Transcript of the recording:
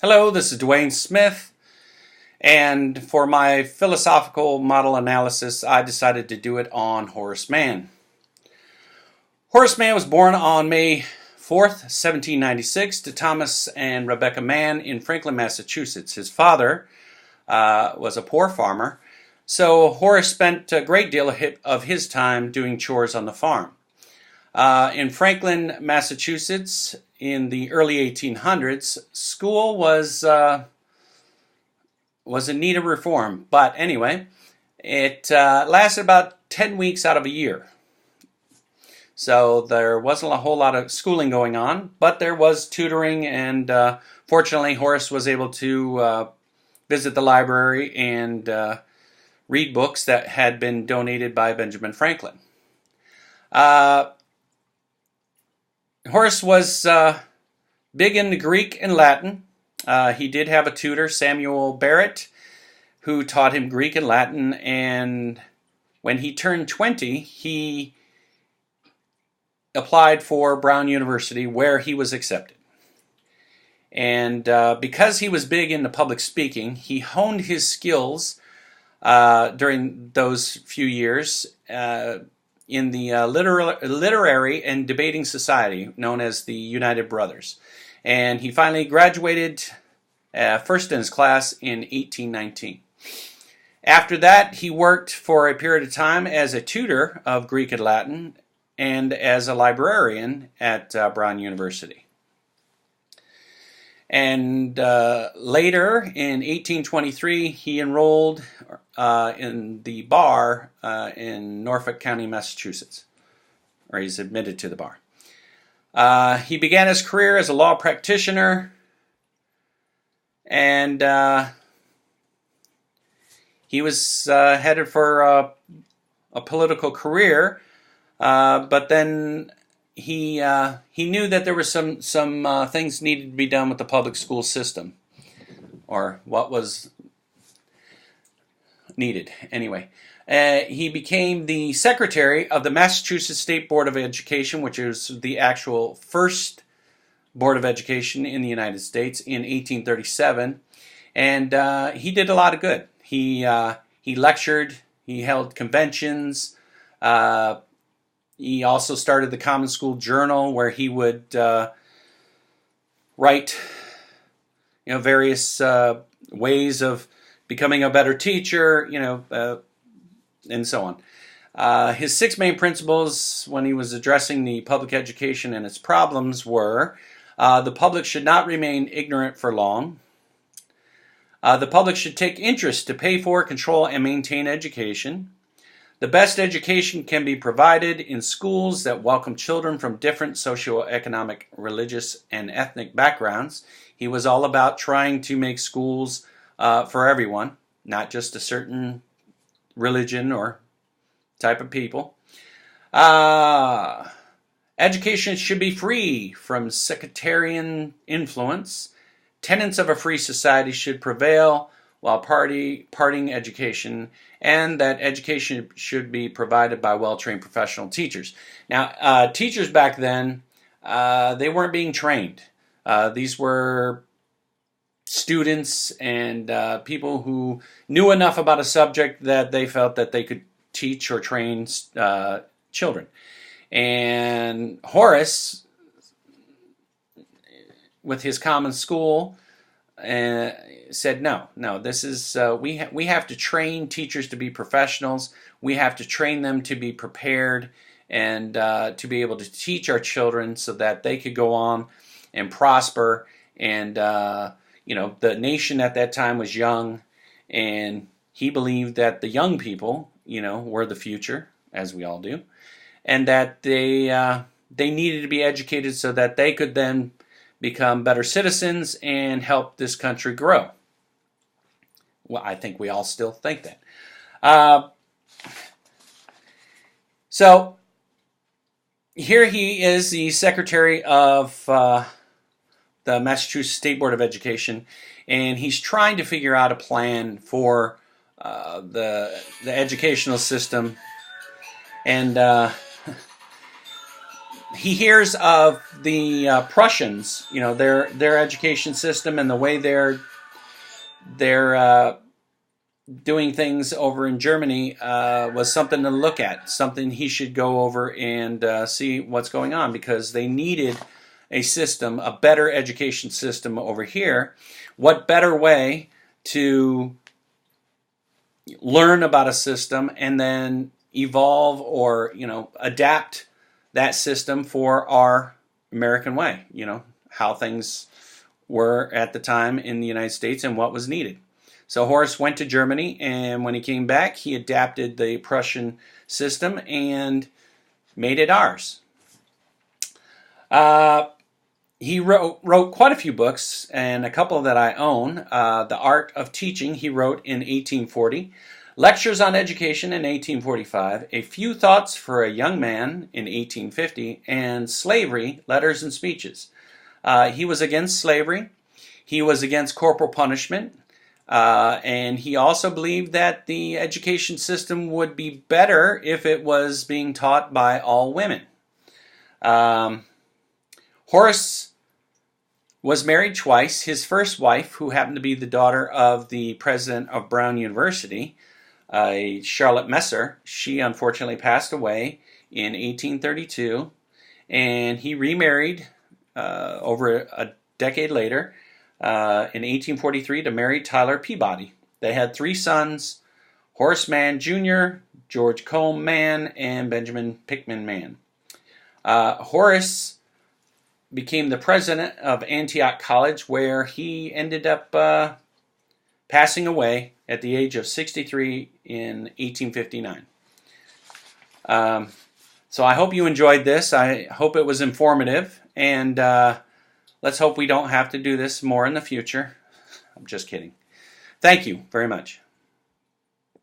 Hello, this is Duane Smith, and for my philosophical model analysis, I decided to do it on Horace Mann. Horace Mann was born on May 4th, 1796, to Thomas and Rebecca Mann in Franklin, Massachusetts. His father was a poor farmer, so Horace spent a great deal of his time doing chores on the farm. In Franklin, Massachusetts, in the early 1800s, school was in need of reform. But anyway, it lasted about 10 weeks out of a year. So there wasn't a whole lot of schooling going on, but there was tutoring, and fortunately Horace was able to visit the library and read books that had been donated by Benjamin Franklin. Horace was big into Greek and Latin. He did have a tutor, Samuel Barrett, who taught him Greek and Latin, and when he turned 20, he applied for Brown University, where he was accepted. And because he was big into public speaking, he honed his skills during those few years in the literary and debating society known as the United Brothers. And he finally graduated first in his class in 1819. After that, he worked for a period of time as a tutor of Greek and Latin and as a librarian at Brown University. And later, in 1823, he enrolled in the bar in Norfolk County, Massachusetts, or he's admitted to the bar. He began his career as a law practitioner, and he was headed for a political career, but then he knew that there were some things needed to be done with the public school system, or what was needed anyway. He became the secretary of the Massachusetts State Board of Education, which is the actual first Board of Education in the United States, in 1837, and he did a lot of good. He lectured, he held conventions. He also started the Common School Journal, where he would write, various ways of becoming a better teacher, and so on. His 6 main principles when he was addressing the public education and its problems were: the public should not remain ignorant for long. The public should take interest to pay for, control, and maintain education. The best education can be provided in schools that welcome children from different socioeconomic, religious, and ethnic backgrounds. He was all about trying to make schools for everyone, not just a certain religion or type of people. Education should be free from sectarian influence. Tenets of a free society should prevail while parting education, and that education should be provided by well-trained professional teachers. Now, teachers back then, they weren't being trained. These were students and people who knew enough about a subject that they felt that they could teach or train children. And Horace, with his common school, said, no, this is, we have to train teachers to be professionals. We have to train them to be prepared and to be able to teach our children so that they could go on and prosper. And, the nation at that time was young, and he believed that the young people, were the future, as we all do, and that they needed to be educated so that they could then become better citizens and help this country grow. Well, I think we all still think that. So here he is, the secretary of the Massachusetts State Board of Education, and he's trying to figure out a plan for the educational system. And he hears of the Prussians, their education system and the way they're doing things over in Germany was something to look at, something he should go over and see what's going on, because they needed a system, a better education system over here. What better way to learn about a system and then evolve or adapt that system for our American way, how things were at the time in the United States and what was needed. So Horace went to Germany, and when he came back, he adapted the Prussian system and made it ours. He wrote quite a few books, and a couple that I own. The Art of Teaching he wrote in 1840. Lectures on Education in 1845, A Few Thoughts for a Young Man in 1850, and Slavery, Letters and Speeches. He was against slavery. He was against corporal punishment. And he also believed that the education system would be better if it was being taught by all women. Horace was married twice. His first wife, who happened to be the daughter of the president of Brown University, Charlotte Messer, she unfortunately passed away in 1832, and he remarried over a decade later in 1843 to marry Tyler Peabody. They had 3 sons, Horace Mann Jr., George Combe Mann, and Benjamin Pickman Mann. Horace became the president of Antioch College, where he ended up passing away at the age of 63 in 1859. So I hope you enjoyed this. I hope it was informative, and let's hope we don't have to do this more in the future. I'm just kidding. Thank you very much.